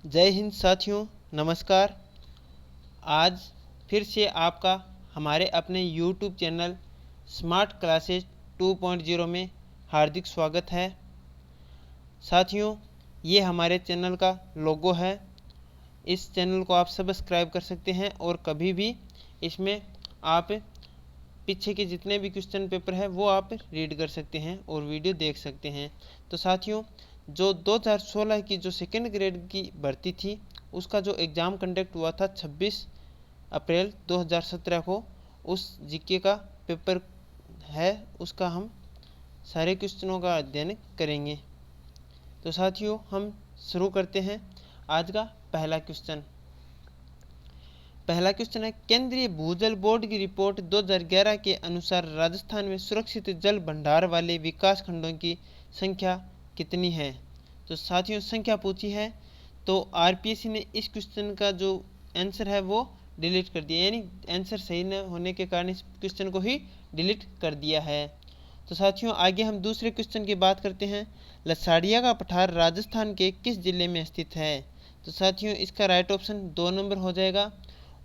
जय हिंद साथियों, नमस्कार। आज फिर से आपका हमारे अपने YouTube चैनल स्मार्ट क्लासेज 2.0 में हार्दिक स्वागत है। साथियों, ये हमारे चैनल का लोगो है। इस चैनल को आप सब्सक्राइब कर सकते हैं और कभी भी इसमें आप पीछे के जितने भी क्वेश्चन पेपर है वो आप रीड कर सकते हैं और वीडियो देख सकते हैं। तो साथियों, जो 2016 की जो सेकेंड ग्रेड की भर्ती थी उसका जो एग्ज़ाम कंडक्ट हुआ था 26 अप्रैल 2017 को, उस जीके का पेपर है, उसका हम सारे क्वेश्चनों का अध्ययन करेंगे। तो साथियों, हम शुरू करते हैं। आज का पहला क्वेश्चन है, केंद्रीय भूजल बोर्ड की रिपोर्ट 2011 के अनुसार राजस्थान में सुरक्षित जल भंडार वाले विकास खंडों की संख्या कितनी है। तो साथियों, संख्या पूछी है तो आरपीएससी ने इस क्वेश्चन का जो आंसर है वो डिलीट कर दिया, यानी आंसर सही न होने के कारण इस क्वेश्चन को ही डिलीट कर दिया है। तो साथियों, आगे हम दूसरे क्वेश्चन की बात करते हैं। लसाड़िया का पठार राजस्थान के किस जिले में स्थित है। तो साथियों, इसका राइट ऑप्शन 2 नंबर हो जाएगा,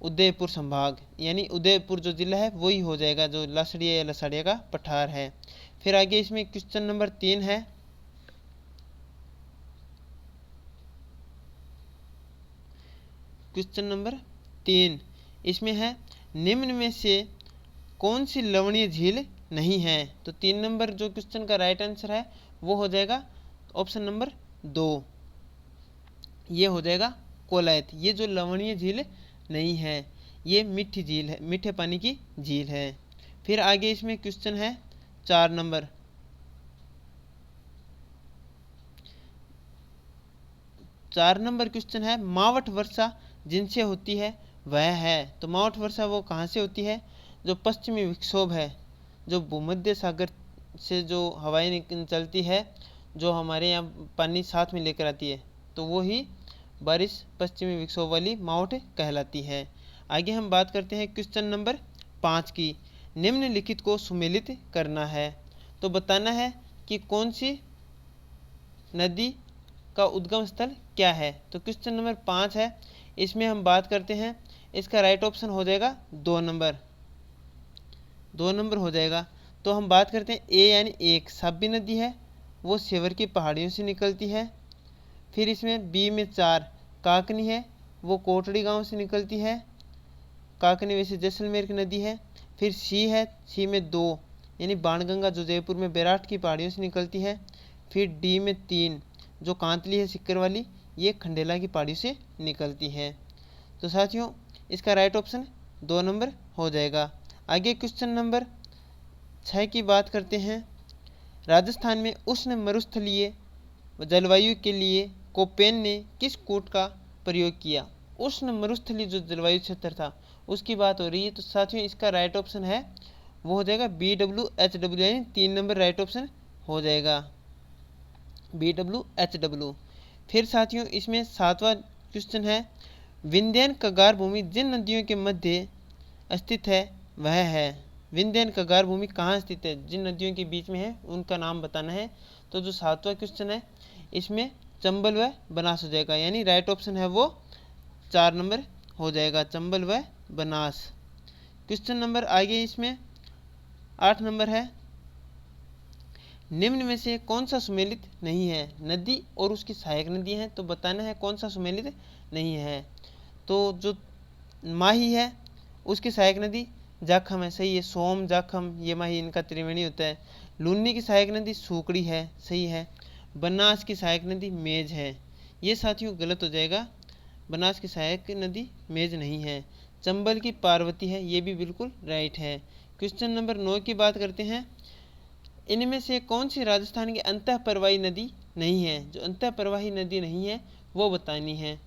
उदयपुर संभाग, यानी उदयपुर जो जिला है वही हो जाएगा जो लसड़िया या लसाड़िया का पठार है। फिर आगे इसमें क्वेश्चन नंबर 3 है। क्वेश्चन नंबर 3 इसमें है, निम्न में से कौन सी लवणीय झील नहीं है। तो 3 नंबर जो क्वेश्चन का राइट आंसर है वो हो जाएगा ऑप्शन नंबर 2, ये हो जाएगा कोलायत। ये जो लवणीय झील नहीं है, ये मीठी झील है, मीठे पानी की झील है। फिर आगे इसमें क्वेश्चन है 4 नंबर। 4 नंबर क्वेश्चन है, मावठ वर्षा जिनसे होती है वह है। तो मावठ वर्षा वो कहाँ से होती है, जो पश्चिमी विक्षोभ है, जो भूमध्य सागर से जो हवाएं चलती है, जो हमारे यहाँ पानी साथ में लेकर आती है, तो वो ही बारिश पश्चिमी विक्षोभ वाली मावठ कहलाती है। आगे हम बात करते हैं क्वेश्चन नंबर 5 की। निम्नलिखित को सुमेलित करना है। तो बताना है कि कौन सी नदी का उद्गम स्थल क्या है। तो क्वेश्चन नंबर 5 है, इसमें हम बात करते हैं, इसका राइट ऑप्शन हो जाएगा 2 नंबर, 2 नंबर हो जाएगा। तो हम बात करते हैं ए यानी एक साबी नदी है, वो सेवर की पहाड़ियों से निकलती है। फिर इसमें बी में 4 काकनी है, वो कोटड़ी गांव से निकलती है। काकनी वैसे जैसलमेर की नदी है। फिर सी है, सी में 2 यानी बाणगंगा जो जयपुर में बैराट की पहाड़ियों से निकलती है। फिर डी में 3 जो कांतली है सिक्कर वाली, ये खंडेला की पहाड़ी से निकलती है। तो साथियों, इसका राइट ऑप्शन 2 नंबर हो जाएगा। आगे क्वेश्चन नंबर 6 की बात करते हैं। राजस्थान में उष्ण मरुस्थलीय जलवायु के लिए कोपेन ने किस कूट का प्रयोग किया। उष्ण मरुस्थलीय जो जलवायु क्षेत्र था उसकी बात हो रही है। तो साथियों, इसका राइट ऑप्शन है वो हो जाएगा BWHW, यानी 3 नंबर राइट ऑप्शन हो जाएगा, BWHW। फिर साथियों, इसमें 7वां क्वेश्चन है, विंध्यन कगार भूमि जिन नदियों के मध्य स्थित है वह है। विंध्यन कगार भूमि कहाँ स्थित है, जिन नदियों के बीच में है उनका नाम बताना है। तो जो 7वां क्वेश्चन है इसमें चंबल व बनास हो जाएगा, यानी राइट ऑप्शन है वो 4 नंबर हो जाएगा, चंबल व बनास। क्वेश्चन नंबर आगे इसमें 8 नंबर है, निम्न में से कौन सा सुमेलित नहीं है। नदी और उसकी सहायक नदी है, तो बताना है कौन सा सुमेलित नहीं है। तो जो माही है उसकी सहायक नदी जाखम है, सही है, सोम जाखम ये माही इनका त्रिवेणी होता है। लूनी की सहायक नदी सूकड़ी है, सही है। बनास की सहायक नदी मेज है, ये साथियों गलत हो जाएगा, बनास की सहायक नदी मेज नहीं है। चंबल की पार्वती है, ये भी बिल्कुल राइट है। क्वेश्चन नंबर 9 की बात करते हैं, इनमें से कौन सी राजस्थान की अंतः प्रवाही नदी नहीं है। जो अंतः प्रवाही नदी नहीं है वो बतानी है।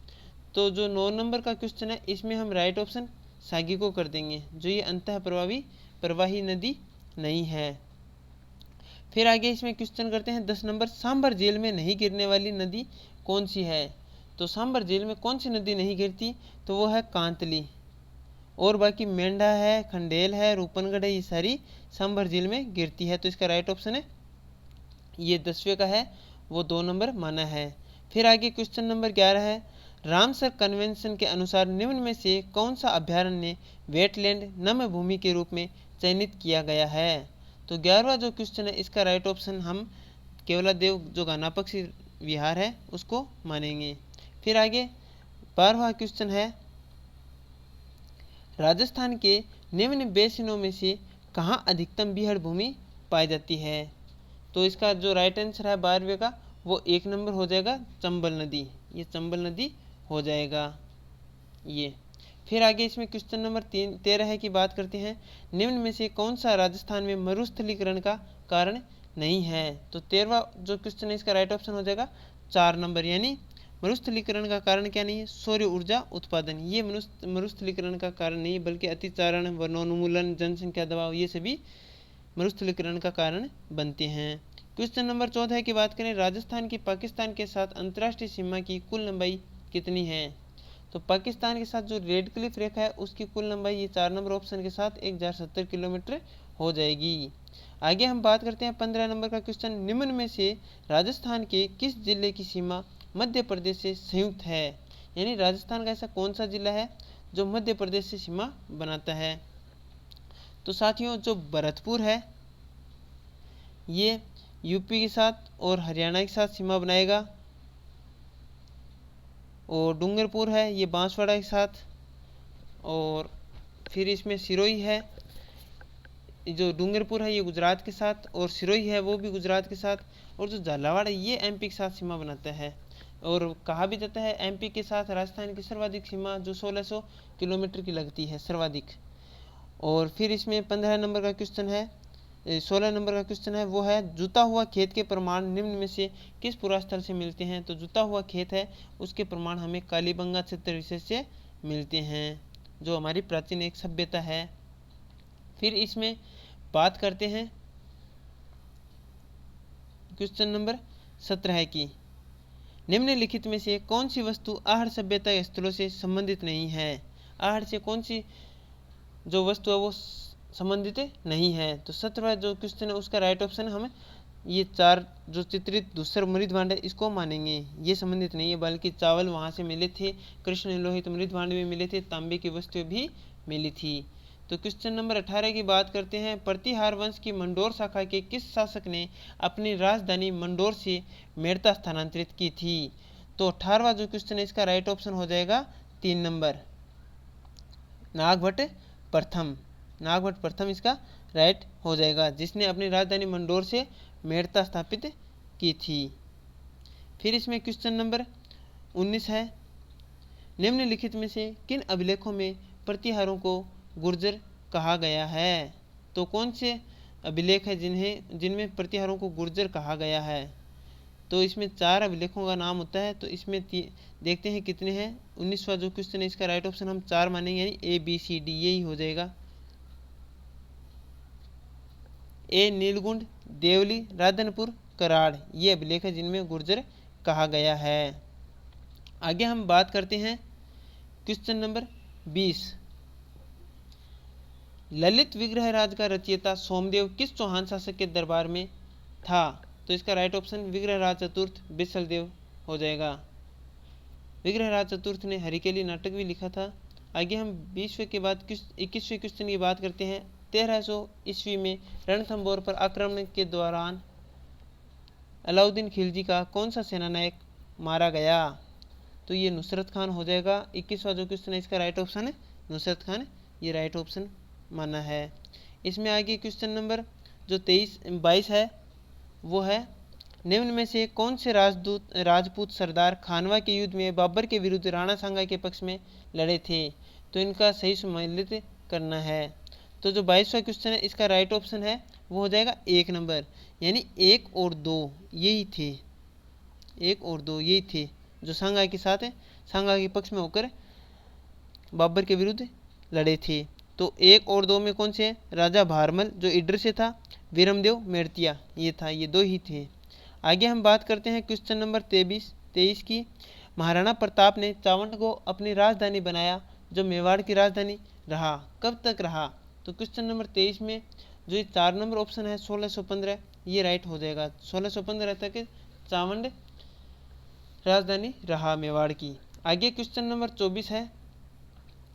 तो जो 9 नंबर का क्वेश्चन है इसमें हम राइट ऑप्शन सागी को कर देंगे, जो ये अंतः प्रवाही नदी नहीं है। फिर आगे इसमें क्वेश्चन करते हैं 10 नंबर, सांभर झील में नहीं गिरने वाली नदी कौन सी है। तो सांभर झील में कौन सी नदी नहीं गिरती, तो वो है कांतली, और बाकी मेंढा है, खंडेल है, रूपनगढ़ है, ये सारी सांभर झील में गिरती है। तो इसका राइट ऑप्शन है ये 10वें का है वो 2 नंबर माना है। फिर आगे क्वेश्चन नंबर 11 है, रामसर कन्वेंशन के अनुसार निम्न में से कौन सा अभ्यारण्य वेटलैंड नम भूमि के रूप में चयनित किया गया है। तो 11वां जो क्वेश्चन है इसका राइट ऑप्शन हम केवलादेव जो घनापक्षी विहार है उसको मानेंगे। फिर आगे 12वां क्वेश्चन है, राजस्थान के निम्न बेसिनों में से कहाँ अधिकतम बीहड़ भूमि पाई जाती है। तो इसका जो राइट आंसर है 12वें का वो 1 नंबर हो जाएगा चंबल नदी, ये चंबल नदी हो जाएगा ये। फिर आगे इसमें क्वेश्चन नंबर 13 की बात करते हैं, निम्न में से कौन सा राजस्थान में मरुस्थलीकरण का कारण नहीं है। तो 13वां जो क्वेश्चन है इसका राइट ऑप्शन हो जाएगा 4 नंबर, यानी मरुस्थलीकरण का कारण क्या नहीं है, सौर ऊर्जा उत्पादन, ये मरुस्थलीकरण का कारण नहीं है, बल्कि अतिचारण, वनोन्मूलन, जनसंख्या दबाव, ये सभी मरुस्थलीकरण का कारण बनते हैं। क्वेश्चन नंबर 14 की बात करें, राजस्थान की पाकिस्तान के साथ अंतर्राष्ट्रीय सीमा की कुल लंबाई कितनी है। तो पाकिस्तान के साथ जो रेड क्लिफ रेखा है उसकी कुल लंबाई ये 4 नंबर ऑप्शन के साथ 1070 किलोमीटर हो जाएगी। आगे हम बात करते हैं 15 नंबर का क्वेश्चन, निम्न में से राजस्थान के किस जिले की सीमा मध्य प्रदेश से संयुक्त है। यानी राजस्थान का ऐसा कौन सा जिला है जो मध्य प्रदेश से सीमा बनाता है। तो साथियों जो भरतपुर है ये यूपी के साथ और हरियाणा के साथ सीमा बनाएगा, और डूंगरपुर है ये बांसवाड़ा के साथ, और फिर इसमें सिरोही है, जो डूंगरपुर है ये गुजरात के साथ, और सिरोही है वो भी गुजरात के साथ, और जो झालावाड़ है ये एमपी के साथ सीमा बनाता है। और कहा भी जाता है एमपी के साथ राजस्थान की सर्वाधिक सीमा जो 1600 किलोमीटर की लगती है सर्वाधिक। और फिर इसमें 15 नंबर का क्वेश्चन है, 16 नंबर का क्वेश्चन है वो है, जुता हुआ खेत के प्रमाण निम्न में से किस पुरास्थल से मिलते हैं। तो जुता हुआ खेत है उसके प्रमाण हमें कालीबंगा क्षेत्र विशेष से मिलते हैं जो हमारी प्राचीन एक सभ्यता है। फिर इसमें बात करते हैं क्वेश्चन नंबर 17 की, निम्नलिखित में से कौन सी वस्तु आहड़ सभ्यता के स्थलों से संबंधित नहीं है। आहड़ से कौन सी जो वस्तु है वो संबंधित नहीं है। तो 17वां जो क्वेश्चन है उसका राइट ऑप्शन हम ये 4 जो चित्रित धूसर मृद भांड है इसको मानेंगे, ये संबंधित नहीं है, बल्कि चावल वहाँ से मिले थे, कृष्ण लोहित मृद भांड भी मिले थे, तांबे की वस्तुएं भी मिली थी। तो क्वेश्चन नंबर 18 की बात करते हैं, प्रतिहार वंश की मंडोर शाखा के किस शासक ने अपनी राजधानी मंडोर से मेड़ता स्थानांतरित की थी। तो 18वां जो क्वेश्चन है इसका राइट ऑप्शन हो जाएगा 3 नंबर, नागभट्ट प्रथम, नागभट्ट प्रथम इसका राइट हो जाएगा, जिसने अपनी राजधानी मंडोर से मेड़ता स्थापित की थी। फिर इसमें क्वेश्चन नंबर 19 है, निम्नलिखित में से किन अभिलेखों में प्रतिहारों को गुर्जर कहा गया है। तो कौन से अभिलेख है जिनमें प्रतिहारों को गुर्जर कहा गया है। तो इसमें 4 अभिलेखों का नाम होता है, तो इसमें देखते हैं कितने हैं। 19वां जो क्वेश्चन है इसका राइट ऑप्शन हम 4 मानेंगे, यानी ABCD यही हो जाएगा। ए नीलगुंड, देवली, राधनपुर, कराड़, ये अभिलेख है जिनमें गुर्जर कहा गया है। आगे हम बात करते हैं क्वेश्चन नंबर 20, ललित विग्रह राज का रचयिता सोमदेव किस चौहान शासक के दरबार में था। तो इसका राइट ऑप्शन विग्रह राज चतुर्थ बिसलदेव हो जाएगा। विग्रह राज चतुर्थ ने हरिकेली नाटक भी लिखा था। आगे हम 20वें के बाद 21वें क्वेश्चन की बात करते हैं, 1300 ईस्वी में रणथंभौर पर आक्रमण के दौरान अलाउद्दीन खिलजी का कौन सा सेनानायक मारा गया। तो ये नुसरत खान हो जाएगा। 21वां जो क्वेश्चन है इसका राइट ऑप्शन है नुसरत खान, ये राइट ऑप्शन माना है। इसमें आगे क्वेश्चन नंबर जो 22 है वो है, निम्न में से कौन से राजपूत सरदार खानवा के युद्ध में बाबर के विरुद्ध राणा सांगा के पक्ष में लड़े थे। तो इनका सही सम्मिलित करना है। तो जो 22वां क्वेश्चन है इसका राइट ऑप्शन है वो हो जाएगा 1 नंबर, यानी 1 और 2 यही थे, 1 और 2 यही थे जो सांगा के साथ है, सांगा के पक्ष में होकर बाबर के विरुद्ध लड़े थे। तो 1 और 2 में कौन से है, राजा भारमल जो इडर से था, वीरमदेव मेड़तिया ये था, ये 2 ही थे। आगे हम बात करते हैं क्वेश्चन नंबर 23 की, महाराणा प्रताप ने चावंड को अपनी राजधानी बनाया जो मेवाड़ की राजधानी रहा, कब तक रहा। तो क्वेश्चन नंबर 23 में जो ये 4 नंबर ऑप्शन है 1615 ये राइट हो जाएगा। 1615 तक चावंड राजधानी रहा मेवाड़ की। आगे क्वेश्चन नंबर 24 है,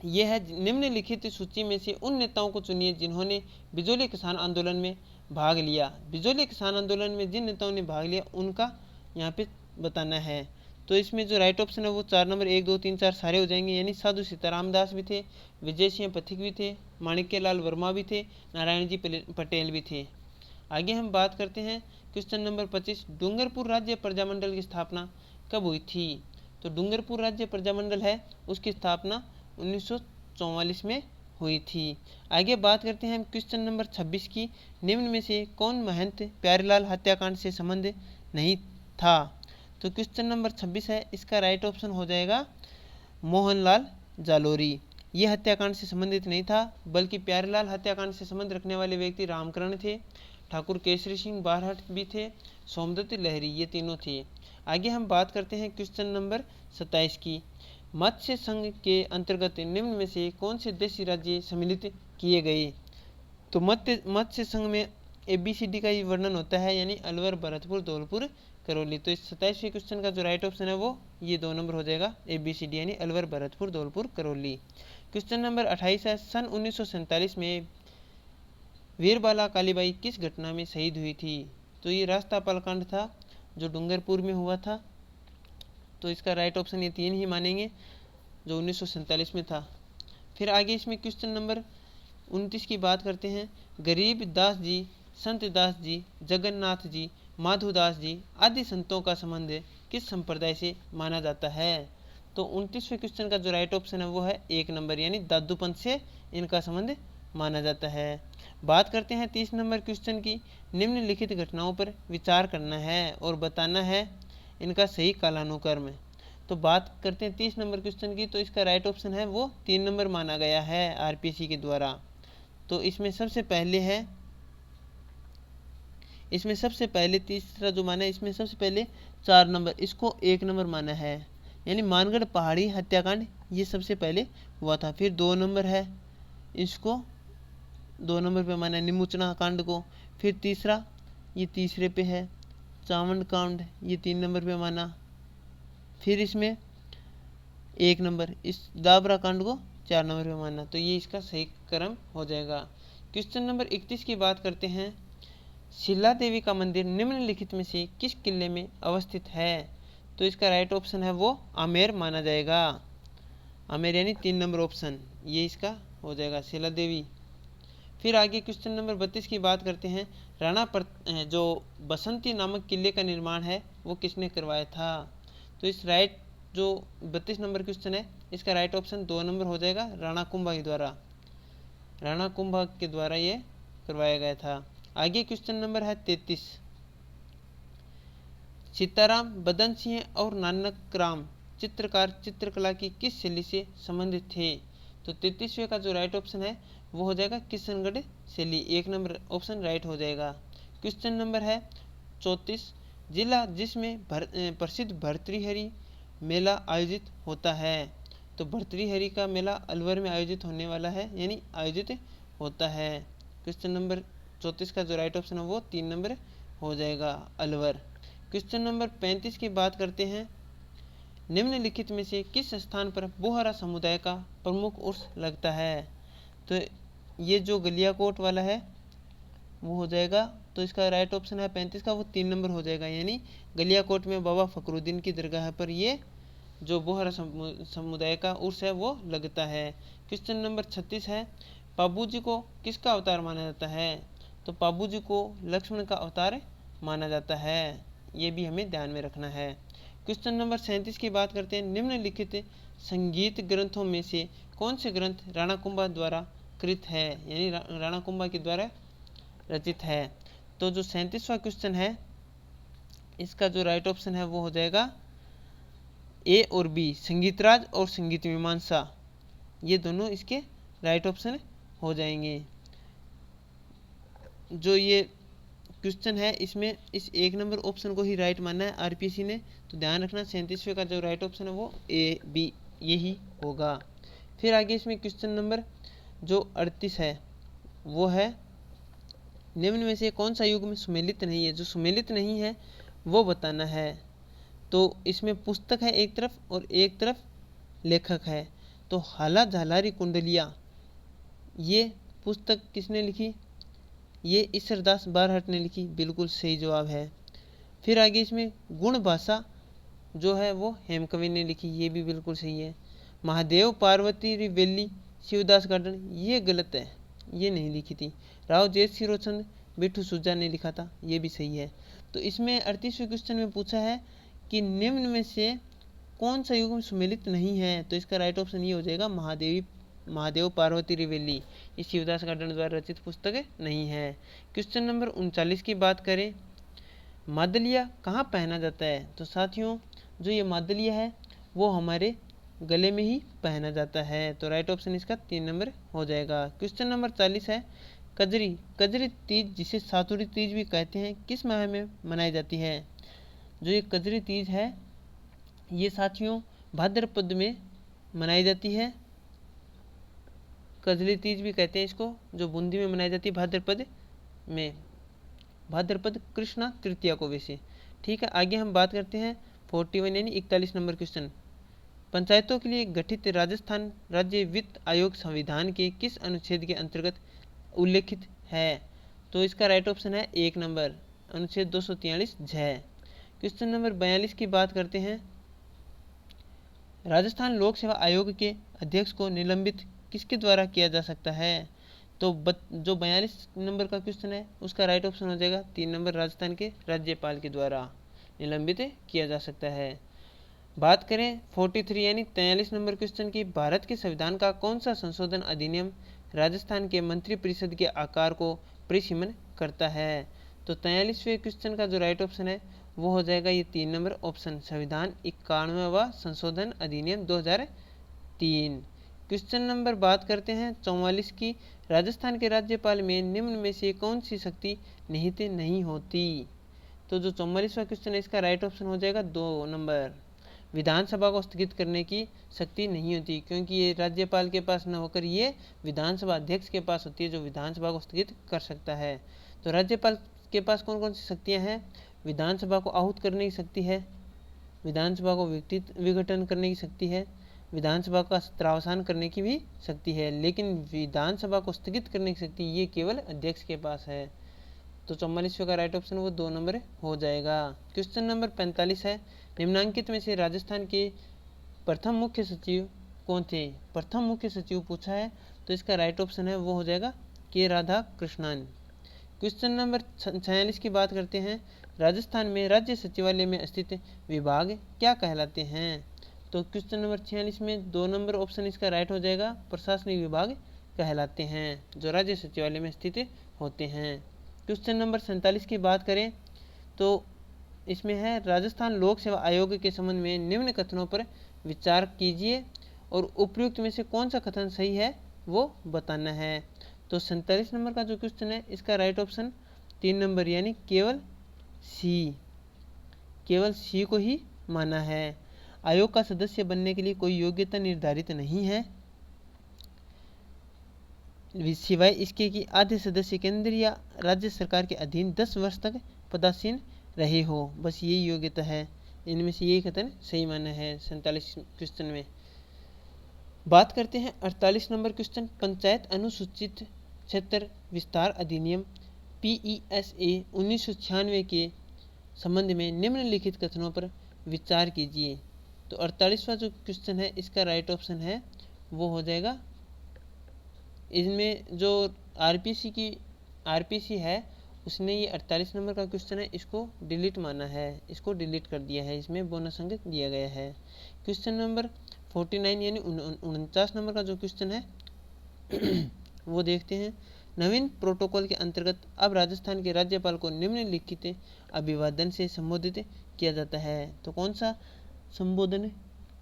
यह है निम्नलिखित सूची में से उन नेताओं को चुनिए जिन्होंने बिजोली किसान आंदोलन में भाग लिया। बिजोली किसान आंदोलन में जिन नेताओं ने भाग लिया उनका यहाँ पे बताना है। तो इसमें जो राइट ऑप्शन है वो 4 नंबर 1 2 3 4 सारे हो जाएंगे, यानी साधु सीताराम दास भी थे, विजय सिंह पथिक भी थे, माणिक्यलाल वर्मा भी थे, नारायण जी पटेल भी थे। आगे हम बात करते हैं क्वेश्चन नंबर 25, डूंगरपुर राज्य प्रजामंडल की स्थापना कब हुई थी। तो डूंगरपुर राज्य प्रजामंडल है उसकी स्थापना 1944 में हुई थी। आगे बात करते हैं हम क्वेश्चन नंबर 26 की, निम्न में से कौन महंत प्यारेलाल हत्याकांड से संबंध नहीं था। तो क्वेश्चन नंबर 26 है, इसका राइट ऑप्शन हो जाएगा मोहनलाल जालोरी। ये हत्याकांड से संबंधित नहीं था, बल्कि प्यारेलाल हत्याकांड से संबंध रखने वाले व्यक्ति रामकरण थे, ठाकुर केसरी सिंह बारहट भी थे, सोमदत्त लहरी, ये तीनों थे। आगे हम बात करते हैं क्वेश्चन नंबर 27 की, मत्स्य संघ के अंतर्गत निम्न में से कौन से देशी राज्य सम्मिलित किए गए। तो मत्स्य संघ में ABCD का ही वर्णन होता है, यानी अलवर, भरतपुर, धौलपुर, करौली। तो इस 27वें क्वेश्चन का जो राइट ऑप्शन है वो ये 2 नंबर हो जाएगा, ABCD, यानी अलवर, भरतपुर, धौलपुर, करौली। क्वेश्चन नंबर 28 है, सन 1947 में वीरबाला कालीबाई किस घटना में शहीद हुई थी। तो ये रास्तापाल कांड था जो डूंगरपुर में हुआ था। तो इसका राइट ऑप्शन ये 3 ही मानेंगे जो 1947 में था। फिर आगे इसमें क्वेश्चन नंबर 29 की बात करते हैं, गरीब दास जी, संत दास जी, जगन्नाथ जी, माधुदास जी आदि संतों का संबंध किस संप्रदाय से माना जाता है। तो 29वें क्वेश्चन का जो राइट ऑप्शन है वो है 1 नंबर, यानी दादूपंथ से इनका संबंध माना जाता है। बात करते हैं 30 नंबर क्वेश्चन की, निम्नलिखित घटनाओं पर विचार करना है और बताना है इनका सही कालानुक्रम। तो बात करते हैं 30 नंबर क्वेश्चन की, तो इसका राइट ऑप्शन है वो 3 नंबर माना गया है RPC के द्वारा। तो इसमें सबसे पहले तीसरा जो माना है, इसमें सबसे पहले 4 नंबर, इसको 1 नंबर माना है, यानी मानगढ़ पहाड़ी हत्याकांड ये सबसे पहले हुआ था। फिर 2 नंबर है, इसको 2 नंबर पे माना है निमुचना कांड को। फिर तीसरा ये तीसरे पे है, चावंड कांड ये 3 नंबर पे माना। फिर इसमें 1 नंबर, इस दाबरा कांड को 4 नंबर पे माना। तो ये इसका सही क्रम हो जाएगा। क्वेश्चन नंबर 31 की बात करते हैं, शिला देवी का मंदिर निम्नलिखित में से किस किले में अवस्थित है। तो इसका राइट ऑप्शन है वो आमेर माना जाएगा, आमेर यानी 3 नंबर ऑप्शन, ये इसका हो जाएगा शिला देवी। फिर आगे क्वेश्चन नंबर 32 की बात करते हैं, जो बसंती नामक किले का निर्माण है वो किसने करवाया था। तो इस जो 32 नंबर क्वेश्चन है इसका राइट ऑप्शन 2 नंबर हो जाएगा, राणा कुंभा के द्वारा, राणा कुंभा के द्वारा ये करवाया गया था। आगे क्वेश्चन नंबर है 33, सीताराम, बदन सिंह और नानक राम चित्रकार चित्रकला की किस शैली से संबंधित थे। तो 33वें का जो राइट ऑप्शन है वो हो जाएगा किशनगढ़ शैली, 1 नंबर ऑप्शन राइट हो जाएगा। क्वेश्चन नंबर है 34, जिला जिसमें प्रसिद्ध भर्तृहरि मेला आयोजित होता है। तो भर्तृहरि का मेला अलवर में आयोजित होने वाला है, यानी आयोजित होता है। क्वेश्चन नंबर 34 का जो राइट ऑप्शन है वो 3 नंबर हो जाएगा, अलवर। क्वेश्चन नंबर 35 की बात करते हैं, निम्नलिखित में से किस स्थान पर बोहरा समुदाय का प्रमुख उर्स लगता है। तो ये जो गलियाकोट वाला है वो हो जाएगा, तो इसका राइट ऑप्शन है 35 का, वो 3 नंबर हो जाएगा, यानी गलियाकोट में बाबा फकरुद्दीन की दरगाह पर ये जो बोहरा समुदाय का उर्स है वो लगता है। क्वेश्चन नंबर 36 है, पाबू जी को किसका अवतार माना जाता है। तो पाबू जी को लक्ष्मण का अवतार माना जाता है, ये भी हमें ध्यान में रखना है। क्वेश्चन नंबर 37 की बात करते हैं, निम्नलिखित संगीत ग्रंथों में से कौन से ग्रंथ राणा कुंभा द्वारा कृत है, यानी राणा कुंभा के द्वारा रचित है। तो जो 37वां क्वेश्चन है इसका जो राइट ऑप्शन है वो हो जाएगा A और B, संगीतराज और संगीत मीमांसा, ये दोनों इसके राइट ऑप्शन हो जाएंगे। जो ये क्वेश्चन है इसमें इस 1 नंबर ऑप्शन को ही राइट मानना है RPC ने, तो ध्यान रखना 37वें का जो राइट ऑप्शन है वो A B यही होगा। फिर आगे इसमें क्वेश्चन नंबर जो 38 है वो है, निम्न में से कौन सा युग में सुमेलित नहीं है। जो सुमेलित नहीं है वो बताना है। तो इसमें पुस्तक है एक तरफ और एक तरफ लेखक है। तो हाला झालारी कुंडलिया ये पुस्तक किसने लिखी? ये ईश्वरदास बारहट ने लिखी, बिल्कुल सही जवाब है। फिर आगे इसमें गुण भाषा जो है वो हेमकवि ने लिखी, ये भी बिल्कुल सही है। महादेव पार्वती रिवेली शिवदास गार्डन ये गलत है, ये नहीं लिखी थी। राव जेठ सिरोचंद बिट्ठू सुजा ने लिखा था, ये भी सही है। तो इसमें 38वें क्वेश्चन में पूछा है कि निम्न में से कौन सा युग्म सुमेलित नहीं है? तो इसका राइट ऑप्शन ये हो जाएगा महादेव पार्वती रिवेली, ये शिवदास गार्डन द्वारा रचित पुस्तक नहीं है। क्वेश्चन नंबर 39 की बात करें, मादलिया कहाँ पहना जाता है? तो साथियों जो ये मादलिया है वो हमारे गले में ही पहना जाता है। तो राइट ऑप्शन इसका 3 नंबर हो जाएगा। क्वेश्चन नंबर 40 है, कजरी तीज जिसे सातुरी तीज भी कहते हैं किस माह में मनाई जाती है? जो ये कजरी तीज है ये साथियों भाद्रपद में मनाई जाती है। कजरी तीज भी कहते हैं इसको, जो बूंदी में मनाई जाती है भाद्रपद में, भाद्रपद कृष्णा तृतीया को वैसे। ठीक है, आगे हम बात करते हैं 41 यानी 41 नंबर क्वेश्चन। पंचायतों के लिए गठित राजस्थान राज्य वित्त आयोग संविधान के किस अनुच्छेद के अंतर्गत उल्लेखित है? तो इसका राइट ऑप्शन है 1 नंबर, अनुच्छेद 243 झ। क्वेश्चन नंबर 42 की बात करते हैं, राजस्थान लोक सेवा आयोग के अध्यक्ष को निलंबित किसके द्वारा किया जा सकता है? तो जो 42 नंबर का क्वेश्चन है उसका राइट ऑप्शन हो जाएगा 3 नंबर, राजस्थान के राज्यपाल के द्वारा निलंबित किया जा सकता है। बात करें 43 यानी 43 नंबर क्वेश्चन की, भारत के संविधान का कौन सा संशोधन अधिनियम राजस्थान के मंत्रिपरिषद के आकार को परिसीमन करता है? तो 43वें क्वेश्चन का जो राइट ऑप्शन है वो हो जाएगा ये 3 नंबर ऑप्शन, संविधान 91वां संशोधन अधिनियम 2003। क्वेश्चन नंबर बात करते हैं 44 की, राजस्थान के राज्यपाल में निम्न में से कौन सी शक्ति निहित नहीं होती? तो जो 44वां क्वेश्चन है इसका राइट ऑप्शन हो जाएगा 2 नंबर, विधानसभा को स्थगित करने की शक्ति नहीं होती, क्योंकि ये राज्यपाल के पास न होकर ये विधानसभा अध्यक्ष के पास होती है जो विधानसभा को स्थगित कर सकता है। तो राज्यपाल के पास कौन कौन सी शक्तियाँ हैं? विधानसभा को आहूत करने की शक्ति है, विधानसभा को विघटन करने की शक्ति है, विधानसभा का सत्रावसान करने की भी शक्ति है, लेकिन विधानसभा को स्थगित करने की शक्ति ये केवल अध्यक्ष के पास है। तो 44वें का राइट ऑप्शन वो 2 नंबर हो जाएगा। क्वेश्चन नंबर 45 है, निम्नांकित में से राजस्थान के प्रथम मुख्य सचिव कौन थे? प्रथम मुख्य सचिव पूछा है, तो इसका राइट ऑप्शन है वो हो जाएगा के राधा कृष्णन। क्वेश्चन नंबर 46 की बात करते हैं, राजस्थान में राज्य सचिवालय में स्थित विभाग क्या कहलाते हैं? तो क्वेश्चन नंबर 46 में 2 नंबर ऑप्शन इसका राइट हो जाएगा, प्रशासनिक विभाग कहलाते हैं जो राज्य सचिवालय में स्थित होते हैं। क्वेश्चन नंबर 47 की बात करें तो इसमें है, राजस्थान लोक सेवा आयोग के संबंध में निम्न कथनों पर विचार कीजिए और उपयुक्त में से कौन सा कथन सही है वो बताना है। तो 47 नंबर का जो क्वेश्चन है इसका राइट ऑप्शन 3 नंबर यानी केवल सी को ही माना है। आयोग का सदस्य बनने के लिए कोई योग्यता निर्धारित नहीं है, सिवाय इसके कि आधे सदस्य केंद्र या राज्य सरकार के अधीन 10 वर्ष तक पदासीन रहे हो, बस यही योग्यता है। इनमें से यही कथन सही माना है 47 क्वेश्चन में। बात करते हैं 48 नंबर क्वेश्चन, पंचायत अनुसूचित क्षेत्र विस्तार अधिनियम PESA 1996 के संबंध में निम्नलिखित कथनों पर विचार कीजिए। तो 48वां जो क्वेश्चन है इसका राइट ऑप्शन है वो हो जाएगा, इसमें जो आरपीसी है उसने ये 48 नंबर का क्वेश्चन है इसको डिलीट माना है, इसको डिलीट कर दिया है, इसमें बोनस अंक दिया गया है। क्वेश्चन नंबर 49 यानी 49 नंबर का जो क्वेश्चन है वो देखते हैं, नवीन प्रोटोकॉल के अंतर्गत अब राजस्थान के राज्यपाल को निम्नलिखित अभिवादन से संबोधित किया जाता है। तो कौन सा संबोधन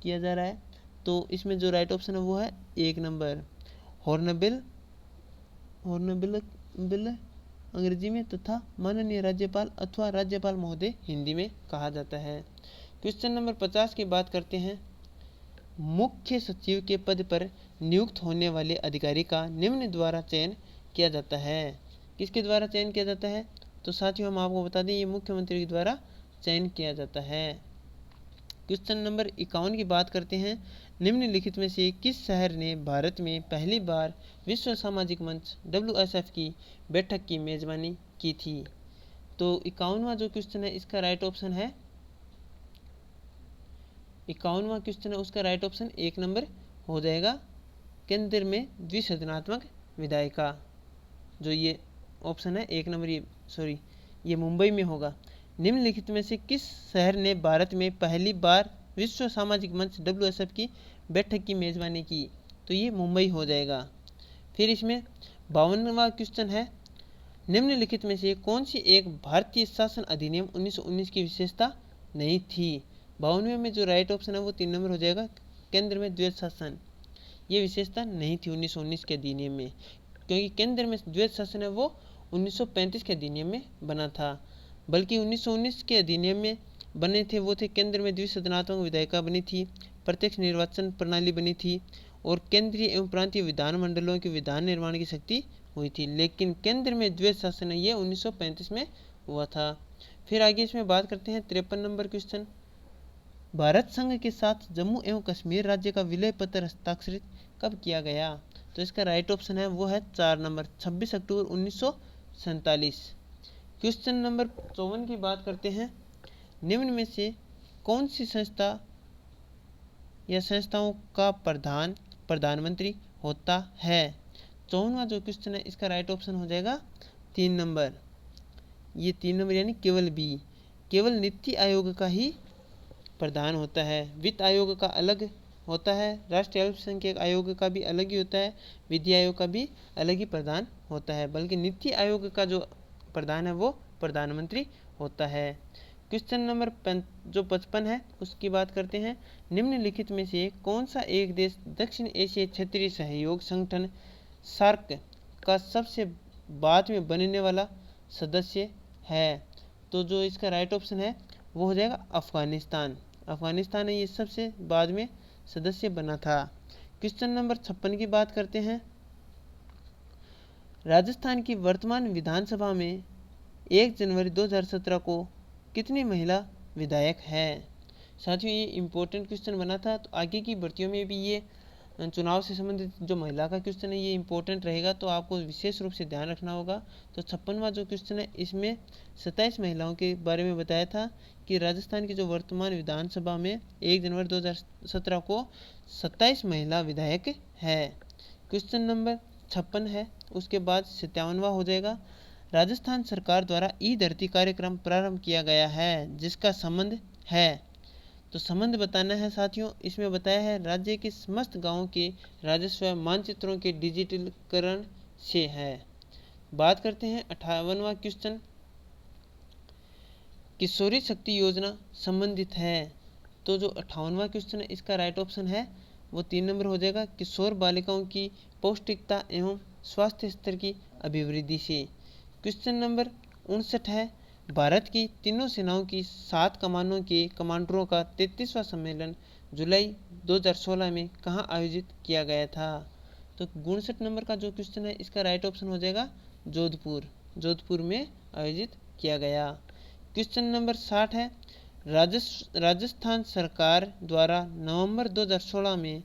किया जा रहा है? तो इसमें जो राइट ऑप्शन है वो है 1 नंबर, हॉर्नबिल अंग्रेजी में तथा माननीय राज्यपाल अथवा राज्यपाल महोदय हिंदी में कहा जाता है। क्वेश्चन नंबर 50 की बात करते हैं, मुख्य सचिव के पद पर नियुक्त होने वाले अधिकारी का निम्न द्वारा चयन किया जाता है। किसके द्वारा चयन किया जाता है? तो साथियों हम आपको बता दें ये मुख्यमंत्री के द्वारा चयन किया जाता है। क्वेश्चन नंबर 51 की बात करते हैं। निम्नलिखित में से किस शहर ने भारत में पहली बार विश्व सामाजिक मंच WSF की बैठक की मेजबानी की थी? तो 51वां जो क्वेश्चन है इसका राइट ऑप्शन है 51वां क्वेश्चन है उसका राइट ऑप्शन 1 नंबर हो जाएगा, केंद्र में द्विसदनात्मक विधायिका। जो ये ऑप्शन है 1 नंबर, ये मुंबई में होगा। निम्नलिखित में से किस शहर ने भारत में पहली बार विश्व सामाजिक मंच WSF की बैठक की मेजबानी की? तो ये मुंबई हो जाएगा। फिर इसमें 52वां क्वेश्चन है, निम्नलिखित में से कौन सी एक भारतीय शासन अधिनियम 1919 की विशेषता नहीं थी? 52वें में जो राइट ऑप्शन है वो 3 नंबर हो जाएगा, केंद्र में द्वैध शासन। ये विशेषता नहीं थी 1919 के अधिनियम में, क्योंकि केंद्र में द्वैध शासन है वो 1935 के अधिनियम में बना था। बल्कि 1919 के अधिनियम में बने थे वो थे, केंद्र में द्विसदनात्मक विधायिका बनी थी, प्रत्यक्ष निर्वाचन प्रणाली बनी थी और केंद्रीय एवं प्रांतीय विधानमंडलों के विधान निर्माण की शक्ति हुई थी। लेकिन केंद्र में द्वैध शासन है ये 1935 में हुआ था। फिर आगे इसमें बात करते हैं 53 नंबर क्वेश्चन, भारत संघ के साथ जम्मू एवं कश्मीर राज्य का विलय पत्र हस्ताक्षरित कब किया गया? तो इसका राइट ऑप्शन है वो है 4 नंबर, 26 अक्टूबर 1947। क्वेश्चन नंबर 54 की बात करते हैं। निम्न में से कौन सी संस्था या संस्थाओं का प्रधानमंत्री होता है? 54वां जो क्वेश्चन है इसका राइट ऑप्शन हो जाएगा 3 नंबर, ये 3 नंबर यानी केवल बी। केवल नीति आयोग का ही प्रधान होता है, वित्त आयोग का अलग होता है, राष्ट्रीय अल्पसंख्यक आयोग का भी अलग ही होता है, विधि आयोग का भी अलग ही प्रधान होता है, बल्कि नीति आयोग का जो प्रधान है वो प्रधानमंत्री होता है। क्वेश्चन नंबर जो 55 है उसकी बात करते हैं। निम्नलिखित में से कौन सा एक देश दक्षिण एशियाई क्षेत्रीय सहयोग संगठन सार्क का सबसे बाद में बनने वाला सदस्य है? तो जो इसका राइट ऑप्शन है वो हो जाएगा अफगानिस्तान। अफगानिस्तान है ये सबसे बाद में सदस्य बना था। क्वेश्चन नंबर 56 की बात करते हैं। राजस्थान की वर्तमान विधानसभा में 1 जनवरी 2017 को कितनी महिला विधायक हैं? साथियों ये इम्पोर्टेंट क्वेश्चन बना था, तो आगे की भर्तियों में भी ये चुनाव से संबंधित जो महिला का क्वेश्चन है ये इम्पोर्टेंट रहेगा, तो आपको विशेष रूप से ध्यान रखना होगा। तो 56वां जो क्वेश्चन है इसमें 27 महिलाओं के बारे में बताया था कि राजस्थान की जो वर्तमान विधानसभा में 1 जनवरी 2017 को 27 महिला विधायक है। क्वेश्चन नंबर 56 है, उसके बाद 57वां हो जाएगा। राजस्थान सरकार द्वारा ई धरती कार्यक्रम प्रारंभ किया गया है जिसका संबंध है? तो संबंध बताना है साथियों। इसमें बताया है राज्य के समस्त गांवों के राजस्व मानचित्रों के डिजिटलीकरण से है। बात करते हैं 58वां क्वेश्चन, किशोरी शक्ति योजना संबंधित है? तो जो 58वां क्वेश्चन है इसका राइट ऑप्शन है वो 3 नंबर हो जाएगा, किशोर बालिकाओं की पौष्टिकता एवं स्वास्थ्य स्तर की अभिवृद्धि से। क्वेश्चन नंबर 59 है, भारत की तीनों सेनाओं की 7 कमानों के कमांडरों का 33वां सम्मेलन जुलाई 2016 में कहाँ आयोजित किया गया था? तो 59 नंबर का जो क्वेश्चन है इसका राइट ऑप्शन हो जाएगा जोधपुर में आयोजित किया गया। क्वेश्चन नंबर 60 है, राजस्थान सरकार द्वारा नवंबर 2016 में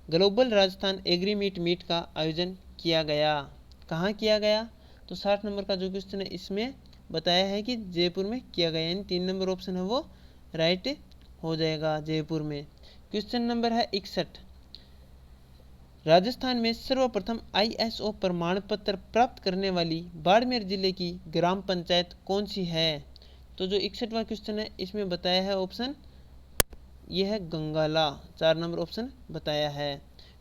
ग्लोबल राजस्थान एग्रीमीट मीट का आयोजन किया गया, कहाँ किया गया? तो 60 नंबर का जो क्वेश्चन है इसमें बताया है कि जयपुर में किया गया, यानी 3 नंबर ऑप्शन है वो राइट हो जाएगा, जयपुर में। क्वेश्चन नंबर है 61, राजस्थान में सर्वप्रथम ISO प्रमाण पत्र प्राप्त करने वाली बाड़मेर जिले की ग्राम पंचायत कौन सी है? तो जो 61वां क्वेश्चन है इसमें बताया है ऑप्शन ये है गंगाला, 4 नंबर ऑप्शन बताया है।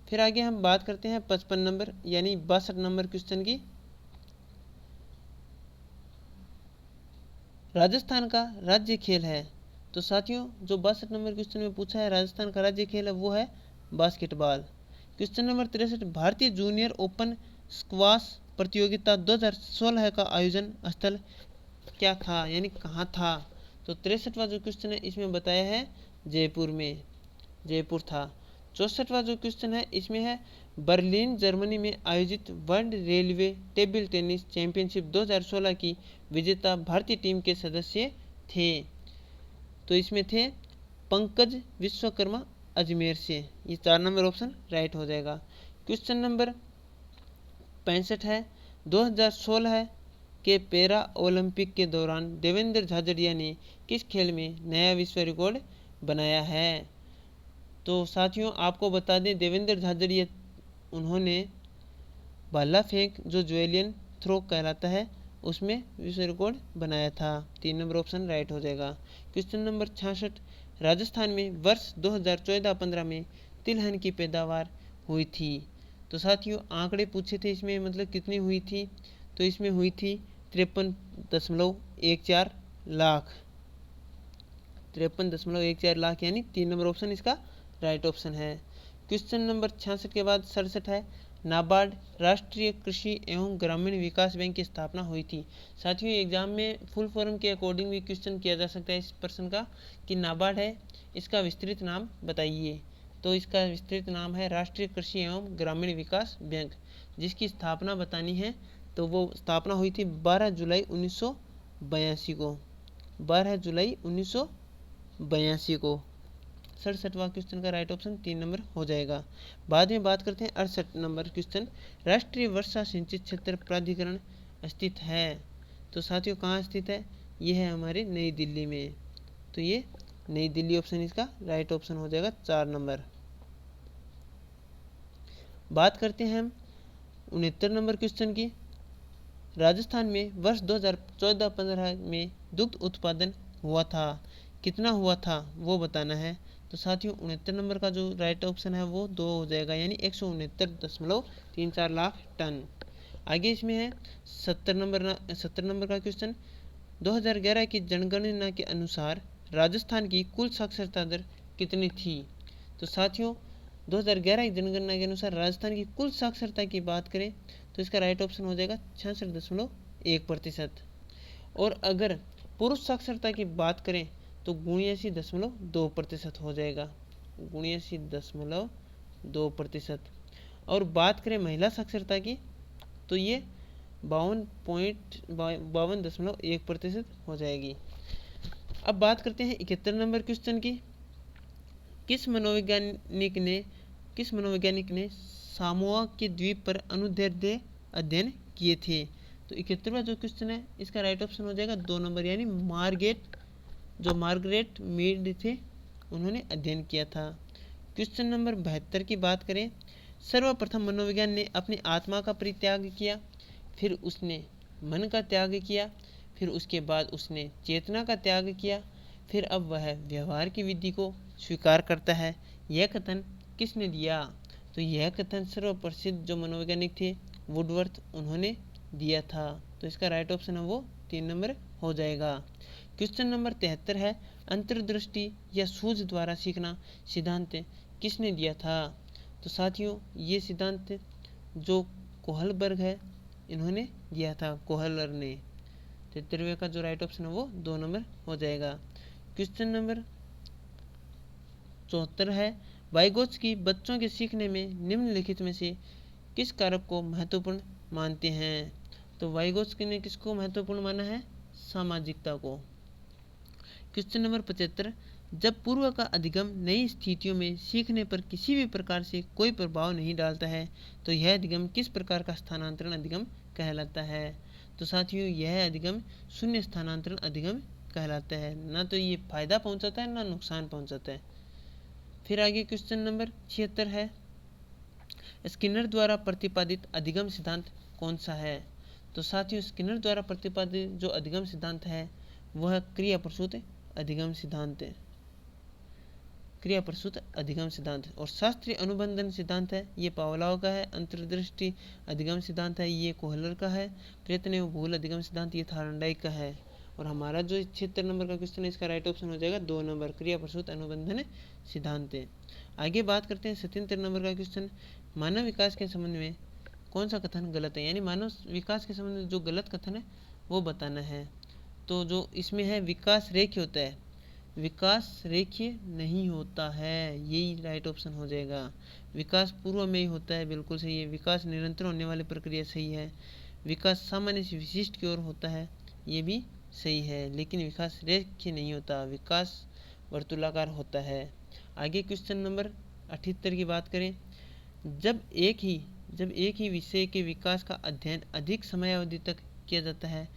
फिर आगे हम बात करते हैं 55 नंबर यानी 62 नंबर क्वेश्चन की। राजस्थान का राज्य खेल है? तो साथियों जो 62 नंबर क्वेश्चन में पूछा है राजस्थान का राज्य खेल है वो है बास्केटबॉल। क्वेश्चन नंबर 63, भारतीय जूनियर ओपन स्क्वाश प्रतियोगिता 2016 का आयोजन स्थल क्या था, यानी कहाँ था? तो 63वां जो क्वेश्चन है इसमें बताया है जयपुर था। 64वां जो क्वेश्चन है इसमें है बर्लिन जर्मनी में आयोजित world railway table tennis championship 2016 की विजेता भारतीय टीम के सदस्य थे? तो इसमें थे पंकज विश्वकर्मा अजमेर से। ये 4 नंबर ऑप्शन राइट हो जाएगा। क्वेश्चन नंबर 65 है, 2016 के पैरा ओलंपिक के दौरान देवेंद्र झाझड़िया ने किस खेल में नया विश्व रिकॉर्ड बनाया है। तो साथियों आपको बता दें, देवेंद्र झाझड़िया उन्होंने भाला फेंक जो ज्वेलियन थ्रो कहलाता है उसमें विश्व रिकॉर्ड बनाया था। 3 नंबर ऑप्शन राइट हो जाएगा। क्वेश्चन नंबर 66, राजस्थान में वर्ष 2014-15 में तिलहन की पैदावार हुई थी। तो साथियों आंकड़े पूछे थे इसमें, मतलब कितनी हुई थी, तो इसमें हुई थी 53.14 लाख। 53.14 लाख, यानी 3 नंबर ऑप्शन इसका राइट ऑप्शन है। क्वेश्चन नंबर 66 के बाद 67 है, नाबार्ड राष्ट्रीय कृषि एवं ग्रामीण विकास बैंक की स्थापना हुई थी। साथियों एग्जाम में फुल फॉर्म के अकॉर्डिंग भी क्वेश्चन किया जा सकता है इस प्रश्न का कि नाबार्ड है, इसका विस्तृत नाम बताइए। तो इसका विस्तृत नाम है राष्ट्रीय कृषि एवं ग्रामीण विकास बैंक। जिसकी स्थापना बतानी है तो वो स्थापना हुई थी 12 जुलाई 1982 को। 12 जुलाई 1982 को। 67वां क्वेश्चन का राइट ऑप्शन 3 नंबर हो जाएगा। बाद में बात करते हैं 68 नंबर क्वेश्चन, राष्ट्रीय वर्षा सिंचित क्षेत्र प्राधिकरण स्थित है। तो साथियों कहाँ स्थित है, ये है हमारे नई दिल्ली में। तो ये नई दिल्ली ऑप्शन इसका राइट ऑप्शन हो जाएगा 4 नंबर। बात करते हैं हम 69 नंबर क्वेश्चन की, राजस्थान में वर्ष 2014-15 में दुग्ध उत्पादन हुआ था, कितना हुआ था वो बताना है। तो साथियों 69 नंबर का जो राइट ऑप्शन है वो 2 हो जाएगा, यानी 169.34 लाख टन। आगे इसमें है 70 नंबर का क्वेश्चन, 2011 की जनगणना के अनुसार राजस्थान की कुल साक्षरता दर कितनी थी। तो साथियों 2011 की जनगणना के अनुसार राजस्थान की कुल साक्षरता की बात करें तो इसका राइट ऑप्शन हो जाएगा 66.1%। और अगर पुरुष साक्षरता की बात करें तो 79.2% हो जाएगा, 79.2%। और बात करें महिला साक्षरता की तो ये 52.1% हो जाएगी। अब बात करते हैं 71 नंबर क्वेश्चन की, किस मनोवैज्ञानिक ने सामोआ के द्वीप पर अनुदैर्ध्य अध्ययन किए थे। तो 71वां जो क्वेश्चन है इसका राइट ऑप्शन हो जाएगा 2 नंबर, यानी मार्गरेट मीड थे उन्होंने अध्ययन किया था। क्वेश्चन नंबर 72 की बात करें, सर्वप्रथम मनोविज्ञान ने अपनी आत्मा का परित्याग किया, फिर उसने मन का त्याग किया, फिर उसके बाद उसने चेतना का त्याग किया, फिर अब वह व्यवहार की विधि को स्वीकार करता है। यह कथन किसने दिया। तो यह कथन सर्वप्रसिद्ध जो मनोवैज्ञानिक थे वुडवर्थ उन्होंने दिया था। तो इसका राइट ऑप्शन है वो 3 नंबर हो जाएगा। क्वेश्चन नंबर 73 है, अंतर्दृष्टि या सूझ द्वारा सीखना सिद्धांत किसने दिया था। तो साथियों ये सिद्धांत जो कोहलबर्ग है इन्होंने दिया था, कोहलर ने। 73वें का जो राइट ऑप्शन है वो 2 नंबर हो जाएगा। क्वेश्चन नंबर 74 है, वाइगोत्स्की बच्चों के सीखने में निम्नलिखित में से किस कारक को महत्वपूर्ण मानते हैं। तो वाइगोत्स्की ने किसको महत्वपूर्ण माना है, सामाजिकता को। क्वेश्चन नंबर 75, जब पूर्व का अधिगम नई स्थितियों में सीखने पर किसी भी प्रकार से कोई प्रभाव नहीं डालता है तो यह अधिगम किस प्रकार का स्थानांतरण अधिगम कहलाता है। तो साथियों यह अधिगम शून्य स्थानांतरण अधिगम कहलाता है, ना तो ये फायदा पहुंचाता है ना नुकसान पहुंचाता है। फिर आगे क्वेश्चन नंबर 76 है, स्किनर द्वारा प्रतिपादित अधिगम सिद्धांत कौन सा है। तो साथियों स्किनर द्वारा प्रतिपादित जो अधिगम सिद्धांत है वह क्रिया प्रसूत अधिगम सिद्धांत है, क्रिया प्रसूत अधिगम सिद्धांत। और शास्त्रीय अनुबंधन सिद्धांत है ये पावलोव का है, अंतर्दृष्टि अधिगम सिद्धांत है ये कोहलर का है, प्रयत्न एवं भूल अधिगम सिद्धांत ये थार्नडाइक का है। और हमारा जो 76 नंबर का क्वेश्चन है इसका राइट ऑप्शन हो जाएगा 2 नंबर, क्रिया प्रसूत अनुबंधन सिद्धांत। आगे बात करते हैं 77 नंबर का क्वेश्चन, मानव विकास के संबंध में कौन सा कथन गलत है, यानी मानव विकास के संबंध में जो गलत कथन है वो बताना है। तो जो इसमें है विकास रेखीय होता है, विकास रेखीय नहीं होता है, यही राइट ऑप्शन हो जाएगा। विकास पूर्व में ही होता है, बिल्कुल सही है। विकास निरंतर होने वाली प्रक्रिया सही है। विकास सामान्य से विशिष्ट की ओर होता है, ये भी सही है। लेकिन विकास रेखीय नहीं होता, विकास वर्तुलाकार होता है। आगे क्वेश्चन नंबर 78 की बात करें, जब एक ही विषय के विकास का अध्ययन अधिक समयावधि तक किया जाता है,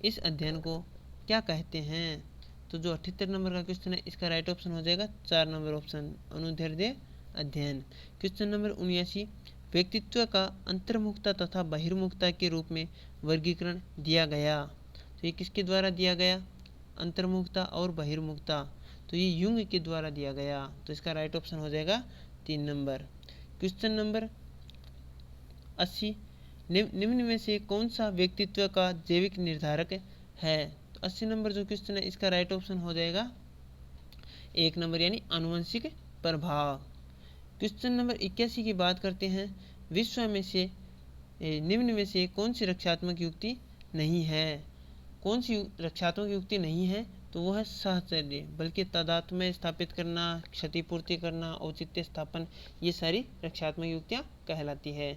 इस अध्ययन को क्या कहते हैं? तो जो 78 नंबर का क्वेश्चन है, इसका राइट ऑप्शन हो जाएगा 4 नंबर ऑप्शन, अनुदैर्ध्य अध्ययन। क्वेश्चन नंबर 79, व्यक्तित्व का अंतर्मुखता तथा बहिर्मुखता के रूप में वर्गीकरण दिया गया। तो ये किसके द्वारा दिया गया? अंतर्मुखता और बहिर्मुखता, तो ये युंग के द्वारा दिया गया। तो इसका राइट ऑप्शन हो जाएगा 3 नंबर। क्वेश्चन नंबर 80, निम्न में से कौन सा व्यक्तित्व का जैविक निर्धारक है? तो 80 नंबर जो क्वेश्चन है, इसका राइट ऑप्शन हो जाएगा 1 नंबर, यानी आनुवंशिक प्रभाव। क्वेश्चन नंबर 81 की बात करते हैं, निम्न में से कौन सी रक्षात्मक युक्ति नहीं है? कौन सी रक्षात्मक युक्ति नहीं है? तो वो है साहचर्य, बल्कि तादात्म्य स्थापित करना, क्षतिपूर्ति करना, औचित्य स्थापन, ये सारी रक्षात्मक युक्तियाँ कहलाती है।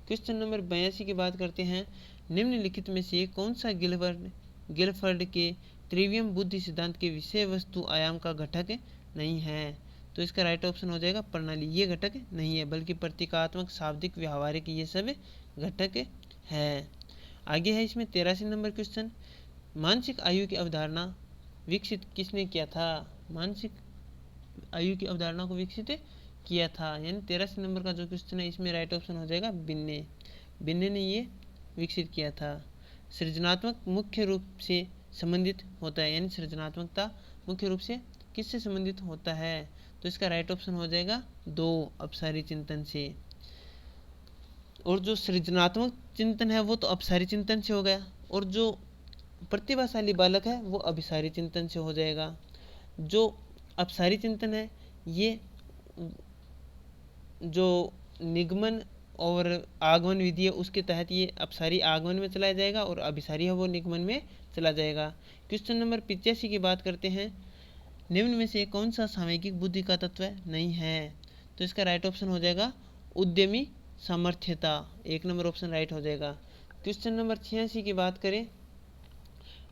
क्वेश्चन नंबर 82 की बात करते हैं, निम्नलिखित में से कौन सा गिलफर्ड के त्रिवियम बुद्धि सिद्धांत के विषय वस्तु आयाम का घटक नहीं है? तो इसका राइट ऑप्शन हो जाएगा प्रणाली, ये घटक नहीं है, बल्कि प्रतीकात्मक, शाब्दिक, व्यावहारिक, ये सब घटक है। आगे है इसमें 83 नंबर क्वेश्चन, मानसिक आयु की अवधारणा विकसित किसने किया था? मानसिक आयु की अवधारणा को विकसित किया था, यानी 83 नंबर का जो क्वेश्चन है, इसमें राइट ऑप्शन हो जाएगा बिन्ने ने ये विकसित किया था। सृजनात्मक मुख्य रूप से संबंधित होता है, यानी सृजनात्मकता मुख्य रूप से किससे संबंधित होता है? तो इसका राइट ऑप्शन हो जाएगा 2, अपसारी चिंतन से। और जो सृजनात्मक चिंतन है वो तो अपसारी चिंतन से हो गया, और जो प्रतिभाशाली बालक है वो अभिसारी चिंतन से हो जाएगा। जो अपसारी चिंतन है, ये जो निगमन और आगमन विधि है उसके तहत ये अपसारी आगमन में चला जाएगा, और अभिसारी है वो निगमन में चला जाएगा। क्वेश्चन नंबर 85 की बात करते हैं, निम्न में से कौन सा सामयिक बुद्धि का तत्व नहीं है? तो इसका राइट ऑप्शन हो जाएगा उद्यमी सामर्थ्यता, 1 नंबर ऑप्शन राइट हो जाएगा। क्वेश्चन नंबर 86 की बात करें,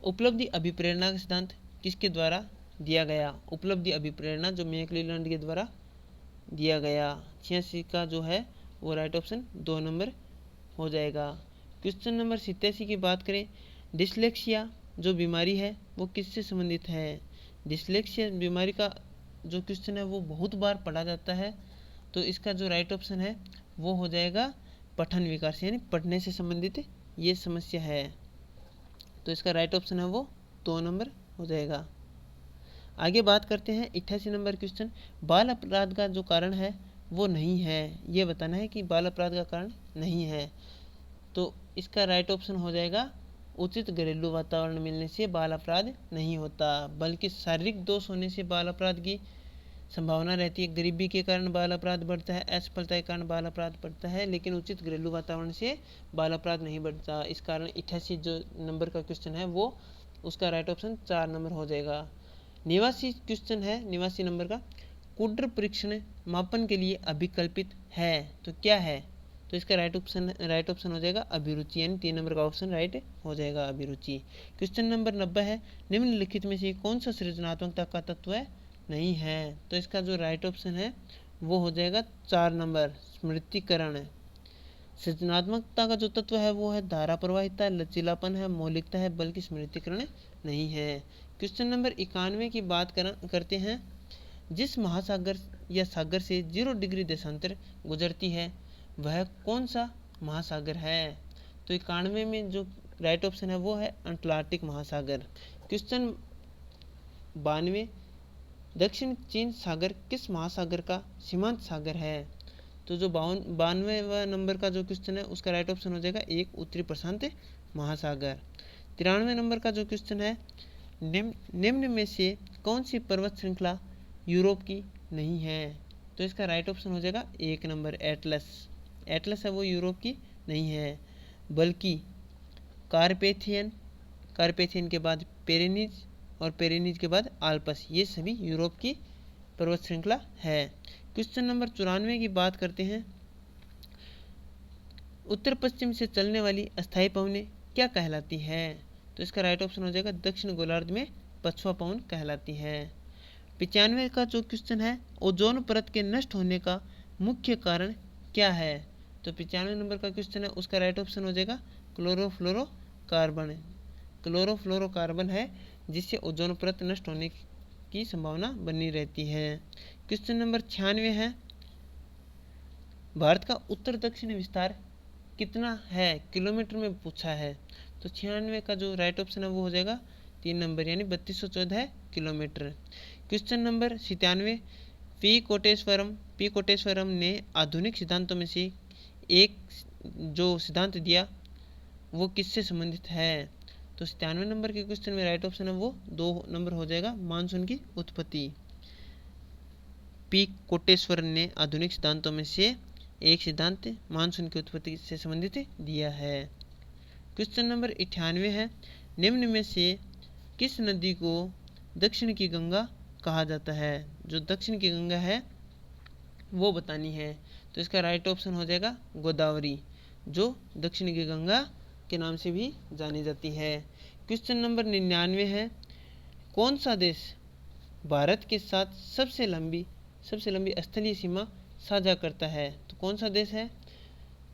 उपलब्धि अभिप्रेरणा का सिद्धांत किसके द्वारा दिया गया? उपलब्धि अभिप्रेरणा जो मैक्लेलैंड के द्वारा दिया गया। 86 का जो है वो राइट ऑप्शन 2 नंबर हो जाएगा। क्वेश्चन नंबर 87 की बात करें, डिसलेक्सिया जो बीमारी है वो किससे संबंधित है? डिसलेक्सिया बीमारी का जो क्वेश्चन है वो बहुत बार पढ़ा जाता है, तो इसका जो राइट ऑप्शन है वो हो जाएगा पठन विकार से, यानी पढ़ने से संबंधित ये समस्या है। तो इसका राइट ऑप्शन है वो 2 नंबर हो जाएगा। आगे बात करते हैं 88 नंबर क्वेश्चन, बाल अपराध का जो कारण है वो नहीं है, ये बताना है कि बाल अपराध का कारण नहीं है। तो इसका राइट ऑप्शन हो जाएगा उचित घरेलू वातावरण मिलने से बाल अपराध नहीं होता, बल्कि शारीरिक दोष होने से बाल अपराध की संभावना रहती है। गरीबी के कारण बाल अपराध बढ़ता है, असफलता के कारण बाल अपराध बढ़ता है, लेकिन उचित घरेलू वातावरण से बाल अपराध नहीं बढ़ता। इस कारण 88 जो नंबर का क्वेश्चन है वो उसका राइट ऑप्शन 4 नंबर हो जाएगा। निवासी क्वेश्चन है, निवासी नंबर का, कुड्र परीक्षण मापन के लिए अभिकल्पित है तो क्या है? तो इसका राइट ऑप्शन हो जाएगा अभिरुचि, यानी 3 नंबर का ऑप्शन राइट हो जाएगा अभिरुचि। क्वेश्चन नंबर 90 है, निम्नलिखित में से कौन सा सृजनात्मकता का तत्व नहीं है? तो इसका जो राइट ऑप्शन है वो हो जाएगा 4 नंबर, स्मृतिकरण। सृजनात्मकता का जो तत्व है वो है धारा प्रवाहिता, लचीलापन है, मौलिकता है, बल्कि स्मृतिकरण नहीं है। क्वेश्चन नंबर 91 की बात करते हैं, जिस महासागर या सागर से 0 डिग्री देशांतर गुजरती है वह कौन सा महासागर है? तो 91 में जो राइट ऑप्शन है वो है अटलांटिक महासागर। क्वेश्चन 92, दक्षिण चीन सागर किस महासागर का सीमांत सागर है? तो जो 92वां नंबर का जो क्वेश्चन है उसका राइट ऑप्शन हो जाएगा 1, उत्तरी प्रशांत महासागर। 93 नंबर का जो क्वेश्चन है, निम्न में से कौन सी पर्वत श्रृंखला यूरोप की नहीं है? तो इसका राइट ऑप्शन हो जाएगा 1 नंबर, एटलस है वो यूरोप की नहीं है, बल्कि कारपेथियन के बाद पेरेनीज, और पेरेनीज के बाद आल्पस, ये सभी यूरोप की पर्वत श्रृंखला है। क्वेश्चन नंबर 94 की बात करते हैं, उत्तर पश्चिम से चलने वाली अस्थायी पवनें क्या कहलाती है? तो इसका राइट ऑप्शन हो जाएगा दक्षिण गोलार्ध में पछुआ पवन कहलाती है। 95 का जो क्वेश्चन है, ओजोन परत के नष्ट होने का मुख्य कारण क्या है? तो 95 नंबर का क्वेश्चन है, उसका राइट ऑप्शन हो जाएगा क्लोरोफ्लोरोकार्बन। क्लोरोफ्लोरोकार्बन है जिससे ओजोन परत नष्ट होने की संभावना बनी रहती है। क्वेश्चन नंबर 96 है, भारत का उत्तर दक्षिण विस्तार कितना है किलोमीटर में पूछा है। तो 96 का जो राइट ऑप्शन है वो हो जाएगा 3 नंबर, यानी 3214 kilometre. Question number 97, P Koteswaram ने आधुनिक सिद्धांतों में से एक जो सिद्धांत दिया वो किससे संबंधित है? तो 97 नंबर के क्वेश्चन में राइट ऑप्शन है वो 2 नंबर हो जाएगा, मानसून की उत्पत्ति। पी कोटेश्वर ने आधुनिक सिद्धांतों में से एक सिद्धांत मानसून की उत्पत्ति से संबंधित दिया है। क्वेश्चन नंबर 98 है, निम्न में से किस नदी को दक्षिण की गंगा कहा जाता है? जो दक्षिण की गंगा है वो बतानी है। तो इसका राइट ऑप्शन हो जाएगा गोदावरी, जो दक्षिण की गंगा के नाम से भी जानी जाती है। क्वेश्चन नंबर 99 है, कौन सा देश भारत के साथ सबसे लंबी स्थलीय सीमा साझा करता है? तो कौन सा देश है?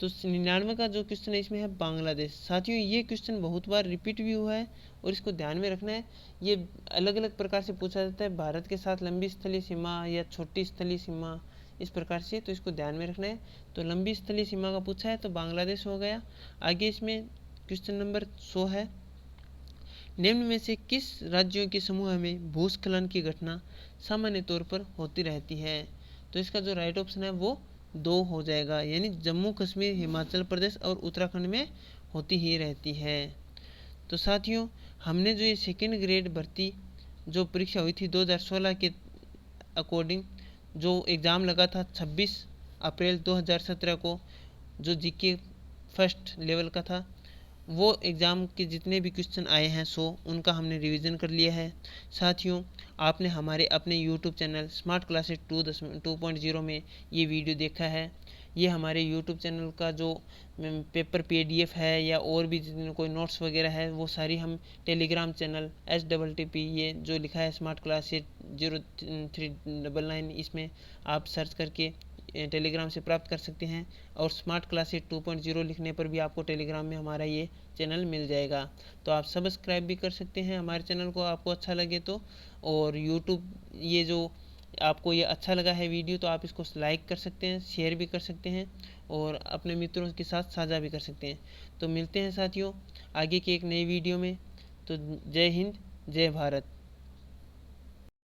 तो 99 का जो क्वेश्चन है इसमें है बांग्लादेश। साथियों, ये क्वेश्चन बहुत बार रिपीट भी हुआ है और इसको ध्यान में रखना है। ये अलग अलग प्रकार से पूछा जाता है, भारत के साथ लंबी स्थलीय सीमा या छोटी स्थलीय सीमा, इस प्रकार से, तो इसको ध्यान में रखना है। तो लंबी स्थलीय सीमा का पूछा है तो बांग्लादेश हो गया। आगे इसमें क्वेश्चन नंबर 100 है, निम्न में से किस राज्यों के समूह में भूस्खलन की घटना सामान्य तौर पर होती रहती है? तो इसका जो राइट ऑप्शन है वो 2 हो जाएगा, यानी जम्मू कश्मीर, हिमाचल प्रदेश और उत्तराखंड में होती ही रहती है। तो साथियों, हमने जो ये सेकेंड ग्रेड भर्ती जो परीक्षा हुई थी 2016 के अकॉर्डिंग, जो एग्ज़ाम लगा था 26 अप्रैल 2017 को, जो जीके फर्स्ट लेवल का था, वो एग्ज़ाम के जितने भी क्वेश्चन आए हैं 100, उनका हमने रिवीजन कर लिया है। साथियों, आपने हमारे अपने यूट्यूब चैनल स्मार्ट क्लासेस 2.0 में ये वीडियो देखा है। ये हमारे यूट्यूब चैनल का जो पेपर पीडीएफ है या और भी जितने कोई नोट्स वगैरह है वो सारी हम टेलीग्राम चैनल STTP ये जो लिखा है स्मार्ट क्लासेस 0399, इसमें आप सर्च करके टेलीग्राम से प्राप्त कर सकते हैं। और स्मार्ट क्लासेस 2.0 लिखने पर भी आपको टेलीग्राम में हमारा ये चैनल मिल जाएगा। तो आप सब्सक्राइब भी कर सकते हैं हमारे चैनल को, आपको अच्छा लगे तो। और यूट्यूब ये जो आपको ये अच्छा लगा है वीडियो तो आप इसको लाइक कर सकते हैं, शेयर भी कर सकते हैं और अपने मित्रों के साथ साझा भी कर सकते हैं। तो मिलते हैं साथियों आगे की एक नई वीडियो में। तो जय हिंद, जय भारत।